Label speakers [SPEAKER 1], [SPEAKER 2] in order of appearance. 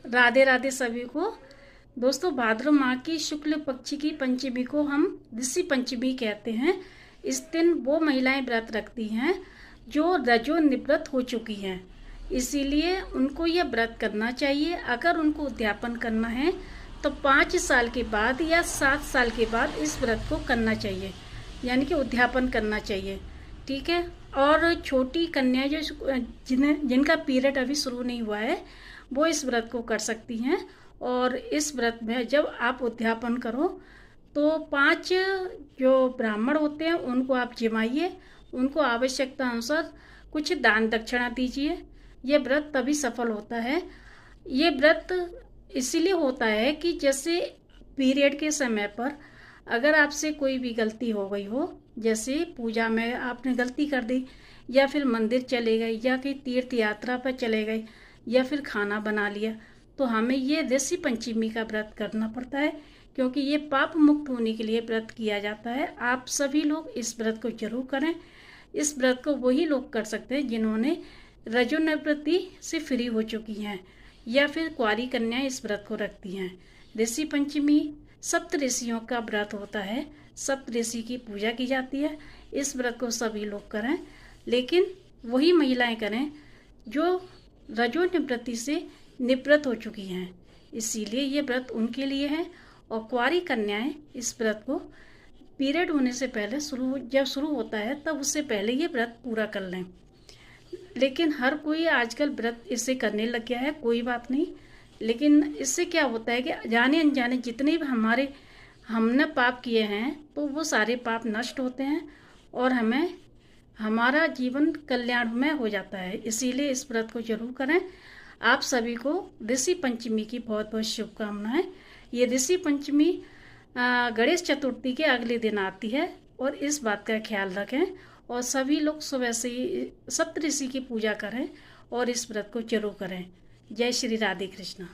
[SPEAKER 1] राधे राधे सभी को। दोस्तों, भाद्र माह की शुक्ल पक्ष की पंचमी को हम ऋषि पंचमी कहते हैं। इस दिन वो महिलाएं व्रत रखती हैं जो रजो निवृत्त हो चुकी हैं, इसीलिए उनको यह व्रत करना चाहिए। अगर उनको उद्यापन करना है तो 5 साल के बाद या 7 साल के बाद इस व्रत को करना चाहिए, यानी कि उद्यापन करना चाहिए। ठीक है। और छोटी कन्या जो जिनका पीरियड अभी शुरू नहीं हुआ है वो इस व्रत को कर सकती हैं। और इस व्रत में जब आप उद्यापन करो तो 5 जो ब्राह्मण होते हैं उनको आप जिमाइए, उनको आवश्यकता अनुसार कुछ दान दक्षिणा दीजिए। ये व्रत तभी सफल होता है। ये व्रत इसीलिए होता है कि जैसे पीरियड के समय पर अगर आपसे कोई भी गलती हो गई हो, जैसे पूजा में आपने गलती कर दी, या फिर मंदिर चले गए, या कहीं तीर्थ यात्रा पर चले गए, या फिर खाना बना लिया, तो हमें ये ऋषि पंचमी का व्रत करना पड़ता है, क्योंकि ये पाप मुक्त होने के लिए व्रत किया जाता है। आप सभी लोग इस व्रत को जरूर करें। इस व्रत को वही लोग कर सकते हैं जिन्होंने रजोनिवृत्ति से फ्री हो चुकी हैं, या फिर कुंवारी कन्याएं इस व्रत को रखती हैं। ऋषि पंचमी सप्त ऋषियों का व्रत होता है, सप्त ऋषि की पूजा की जाती है। इस व्रत को सभी लोग करें, लेकिन वही महिलाएं करें जो रजोनिवृत्ति से निवृत्त हो चुकी हैं, इसीलिए ये व्रत उनके लिए है। और कुंवारी कन्याएं इस व्रत को पीरियड होने से पहले जब शुरू होता है तब उससे पहले ये व्रत पूरा कर लें। लेकिन हर कोई आजकल व्रत इसे करने लग गया है, कोई बात नहीं। लेकिन इससे क्या होता है कि जाने अनजाने जितने भी हमने पाप किए हैं तो वो सारे पाप नष्ट होते हैं और हमारा जीवन कल्याणमय हो जाता है। इसीलिए इस व्रत को जरूर करें। आप सभी को ऋषि पंचमी की बहुत बहुत शुभकामनाएं। ये ऋषि पंचमी गणेश चतुर्थी के अगले दिन आती है, और इस बात का ख्याल रखें और सभी लोग सुबह से ही सप्तऋषि की पूजा करें और इस व्रत को जरूर करें। जय श्री राधे कृष्णा।